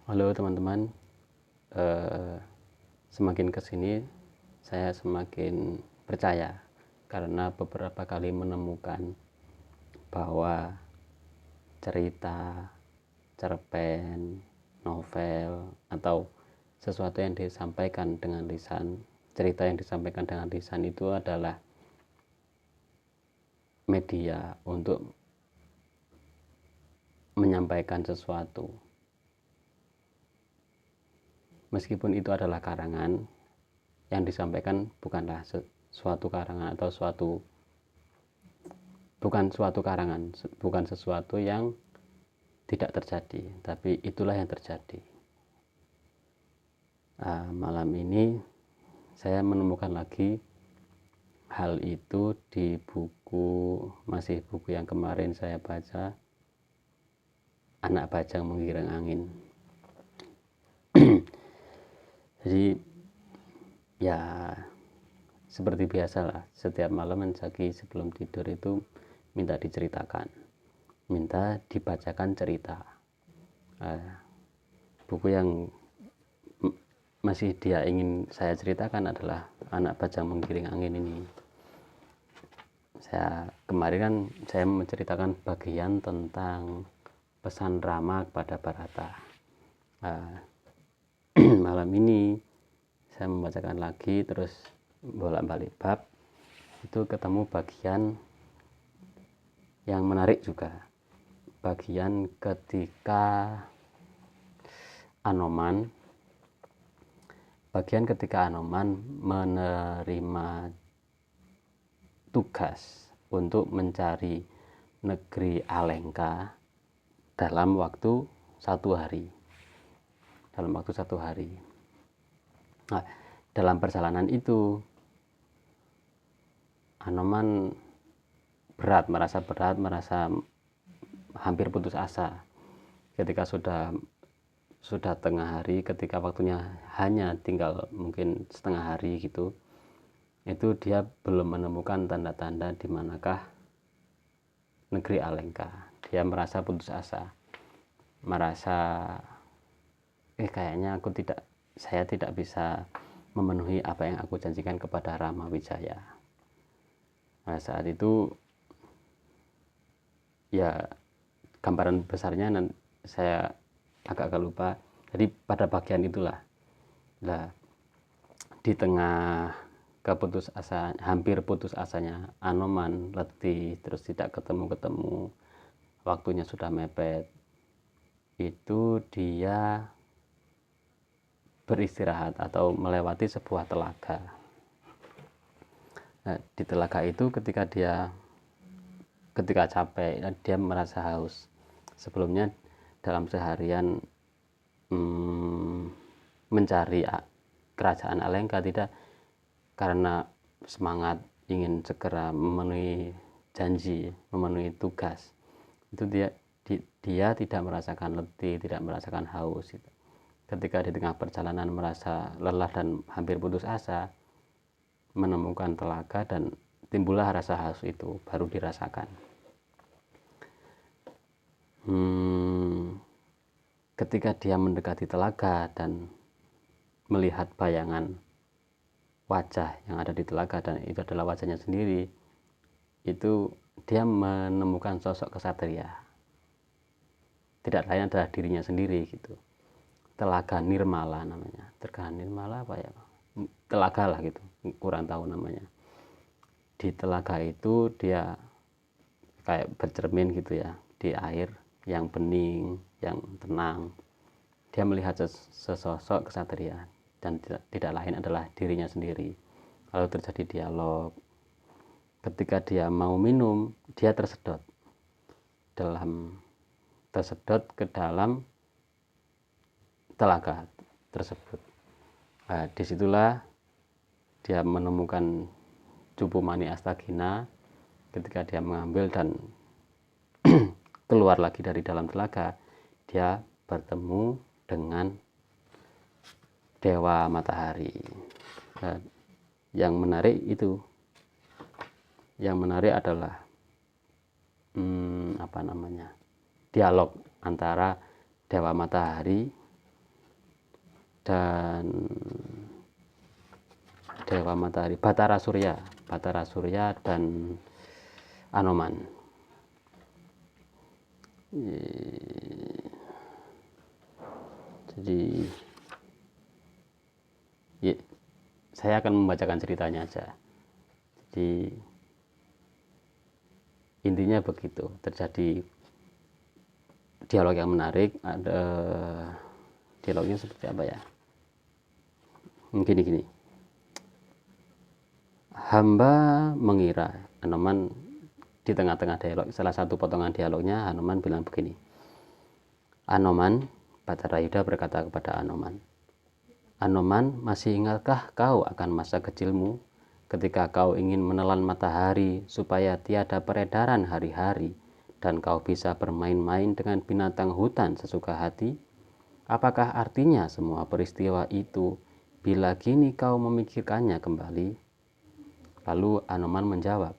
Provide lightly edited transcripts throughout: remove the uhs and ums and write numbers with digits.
Halo teman-teman, semakin kesini saya semakin percaya karena beberapa kali menemukan bahwa cerita, cerpen, novel, atau sesuatu yang disampaikan dengan lisan, cerita yang disampaikan dengan lisan itu adalah media untuk menyampaikan sesuatu. Meskipun itu adalah karangan, yang disampaikan bukanlah suatu karangan atau bukan sesuatu yang tidak terjadi, tapi itulah yang terjadi. Malam ini saya menemukan lagi hal itu di buku yang kemarin saya baca, Anak Bajang Menggiring Angin. Jadi ya seperti biasalah, setiap malam Menjaki sebelum tidur itu minta diceritakan, minta dibacakan cerita. Buku yang masih dia ingin saya ceritakan adalah Anak Bajang Menggiring Angin ini. Kemarin kan saya menceritakan bagian tentang pesan Rama kepada Bharata. Malam ini saya membacakan lagi, terus bolak-balik bab, itu ketemu bagian yang menarik juga. Bagian ketika Anoman menerima tugas untuk mencari negeri Alengka dalam waktu 1 hari. Nah, dalam perjalanan itu Anoman merasa hampir putus asa ketika sudah tengah hari, ketika waktunya hanya tinggal mungkin setengah hari gitu. Itu dia belum menemukan tanda-tanda di manakah negeri Alengka. Dia merasa putus asa, kayaknya saya tidak bisa memenuhi apa yang aku janjikan kepada Rama Wijaya. Nah, saat itu ya gambaran besarnya saya agak lupa. Jadi pada bagian itulah di tengah hampir putus asanya Anoman, letih, terus tidak ketemu, waktunya sudah mepet, itu dia beristirahat atau melewati sebuah telaga. Nah, di telaga itu ketika capek, dia merasa haus. Sebelumnya dalam seharian mencari kerajaan Alengka, tidak karena semangat ingin segera memenuhi janji, memenuhi tugas, itu dia tidak merasakan letih, tidak merasakan haus. Ketika di tengah perjalanan merasa lelah dan hampir putus asa, menemukan telaga dan timbullah rasa haus itu, baru dirasakan. Ketika dia mendekati telaga dan melihat bayangan wajah yang ada di telaga, dan itu adalah wajahnya sendiri, itu dia menemukan sosok kesatria, tidak lain adalah dirinya sendiri gitu. Telaga Nirmala namanya, telaga lah gitu, kurang tahu namanya. Di telaga itu dia kayak bercermin gitu ya, di air yang bening, yang tenang. Dia melihat sesosok kesatria, dan tidak lain adalah dirinya sendiri. Lalu terjadi dialog. Ketika dia mau minum, dia tersedot ke dalam telaga tersebut. Disitulah dia menemukan Cupu Mani Astagina. Ketika dia mengambil dan keluar lagi dari dalam telaga, dia bertemu dengan Dewa Matahari. Yang menarik adalah dialog antara Dewa Matahari dan Dewa Matahari, Batara Surya dan Anoman. Jadi ya, saya akan membacakan ceritanya aja. Jadi intinya begitu, terjadi dialog yang menarik. Ada dialognya seperti apa ya? Gini. Hamba mengira, Anoman di tengah-tengah dialog, salah satu potongan dialognya Anoman bilang begini. Anoman, Batara Yuda berkata kepada Anoman, Anoman, masih ingatkah kau akan masa kecilmu ketika kau ingin menelan matahari supaya tiada peredaran hari-hari dan kau bisa bermain-main dengan binatang hutan sesuka hati? Apakah artinya semua peristiwa itu bila kini kau memikirkannya kembali? Lalu Anoman menjawab,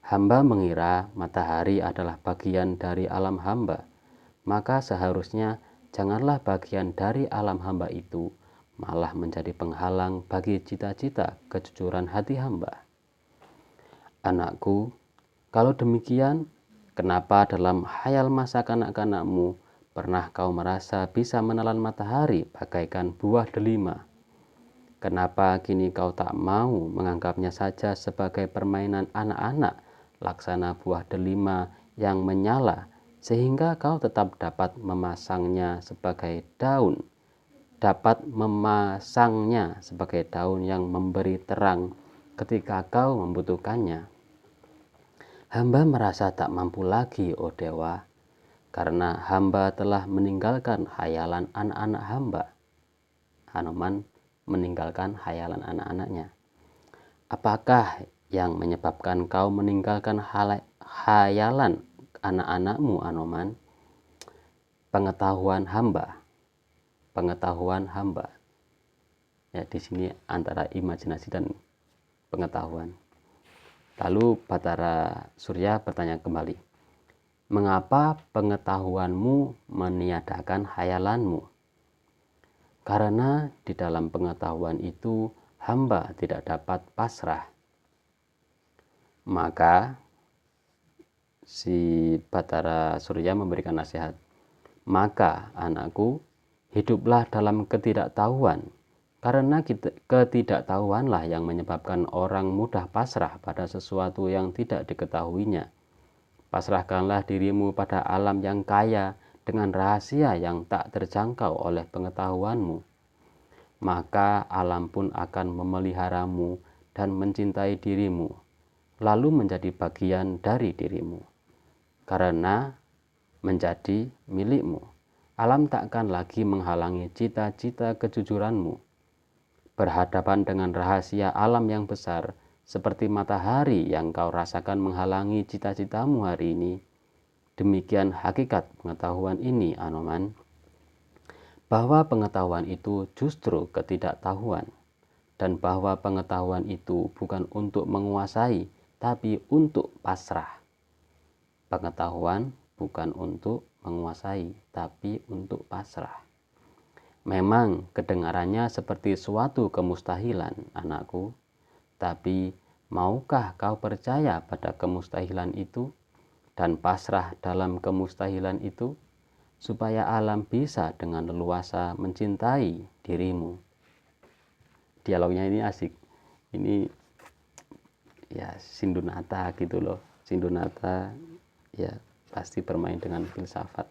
hamba mengira matahari adalah bagian dari alam hamba, maka seharusnya janganlah bagian dari alam hamba itu malah menjadi penghalang bagi cita-cita kejujuran hati hamba. Anakku, kalau demikian, kenapa dalam hayal masa kanak-kanakmu pernah kau merasa bisa menelan matahari bagaikan buah delima? Kenapa kini kau tak mau menganggapnya saja sebagai permainan anak-anak, laksana buah delima yang menyala, sehingga kau tetap dapat memasangnya sebagai daun yang memberi terang ketika kau membutuhkannya? Hamba merasa tak mampu lagi, oh dewa, karena hamba telah meninggalkan hayalan anak-anak hamba. Anoman meninggalkan hayalan anak-anaknya. Apakah yang menyebabkan kau meninggalkan hayalan anak-anakmu, Anoman? Pengetahuan hamba. Ya, di sini antara imajinasi dan pengetahuan. Lalu Batara Surya bertanya kembali, mengapa pengetahuanmu meniadakan hayalanmu? Karena di dalam pengetahuan itu hamba tidak dapat pasrah. Maka si Batara Surya memberikan nasihat, maka anakku, hiduplah dalam ketidaktahuan, karena ketidaktahuanlah yang menyebabkan orang mudah pasrah pada sesuatu yang tidak diketahuinya. Pasrahkanlah dirimu pada alam yang kaya dengan rahasia yang tak terjangkau oleh pengetahuanmu. Maka alam pun akan memeliharamu dan mencintai dirimu, lalu menjadi bagian dari dirimu. Karena menjadi milikmu, alam tak akan lagi menghalangi cita-cita kejujuranmu. Berhadapan dengan rahasia alam yang besar, seperti matahari yang kau rasakan menghalangi cita-citamu hari ini. Demikian hakikat pengetahuan ini, Anoman, bahwa pengetahuan itu justru ketidaktahuan, dan bahwa pengetahuan itu bukan untuk menguasai, tapi untuk pasrah. Pengetahuan bukan untuk menguasai, tapi untuk pasrah. Memang kedengarannya seperti suatu kemustahilan, anakku, tapi maukah kau percaya pada kemustahilan itu dan pasrah dalam kemustahilan itu, supaya alam bisa dengan leluasa mencintai dirimu? Dialognya ini asik. Ini ya Sindunata gitu loh. Sindunata ya pasti bermain dengan filsafat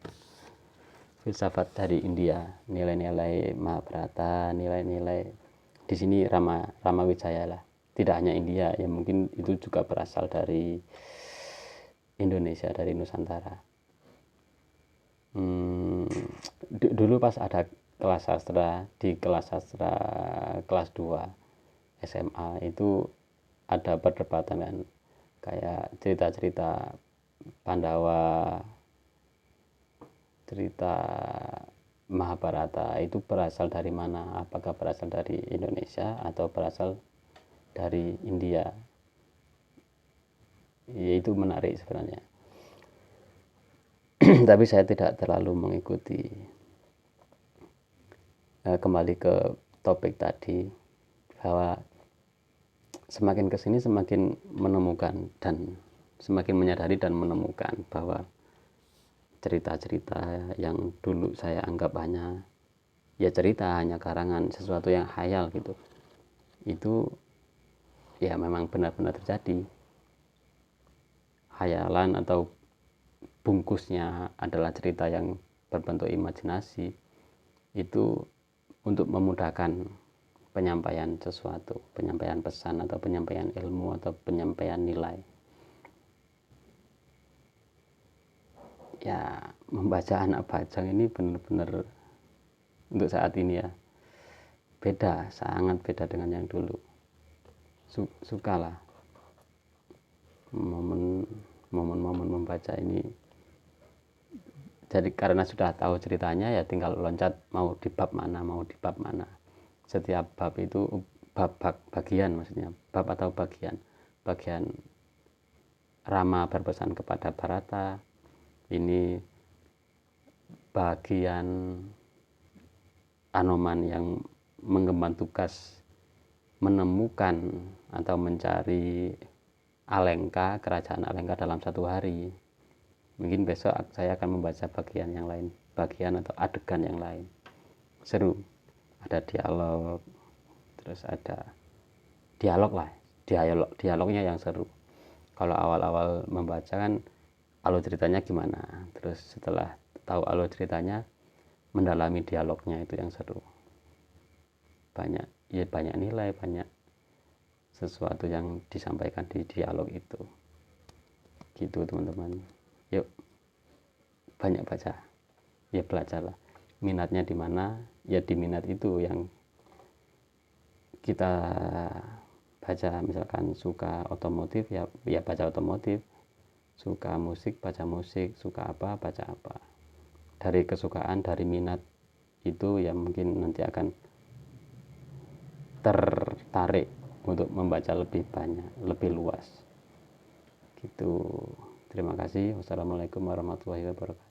dari India, nilai-nilai Mahabharata, nilai-nilai di sini Rama Wijaya lah. Tidak hanya India, ya mungkin itu juga berasal dari Indonesia, dari Nusantara. Dulu pas ada kelas sastra, di kelas sastra kelas 2 SMA itu ada perdebatan kan, kayak cerita-cerita Pandawa, cerita Mahabharata itu berasal dari mana? Apakah berasal dari Indonesia atau berasal dari India? Ya, itu menarik sebenarnya. Tapi saya tidak terlalu mengikuti. kembali ke topik tadi, bahwa semakin kesini semakin menemukan dan semakin menyadari dan menemukan bahwa cerita-cerita yang dulu saya anggap hanya ya cerita, hanya karangan, sesuatu yang khayal gitu, itu ya memang benar-benar terjadi. Khayalan atau bungkusnya adalah cerita yang berbentuk imajinasi, itu untuk memudahkan penyampaian sesuatu, penyampaian pesan atau penyampaian ilmu atau penyampaian nilai. Ya, membaca Anak Bajang ini benar-benar untuk saat ini ya beda, sangat beda dengan yang dulu. Sukalah momen-momen membaca ini. Jadi karena sudah tahu ceritanya ya tinggal loncat mau di bab mana. Setiap bab itu bagian, maksudnya bab atau bagian Rama berpesan kepada Bharata, ini bagian Anoman yang mengemban tugas menemukan atau mencari Alengka, kerajaan Alengka dalam 1 hari. Mungkin besok saya akan membaca bagian yang lain, bagian atau adegan yang lain. Seru, ada dialog, terus ada dialognya yang seru. Kalau awal-awal membaca kan alur ceritanya gimana, terus setelah tahu alur ceritanya mendalami dialognya, itu yang seru. Banyak nilai, banyak sesuatu yang disampaikan di dialog itu. Gitu teman-teman. Yuk banyak baca, ya belajarlah. Minatnya di mana, ya di minat itu yang kita baca. Misalkan suka otomotif, ya baca otomotif. Suka musik, baca musik. Suka apa, baca apa. Dari kesukaan, dari minat itu ya mungkin nanti akan tertarik untuk membaca lebih banyak, lebih luas gitu. Terima kasih. Wassalamualaikum warahmatullahi wabarakatuh.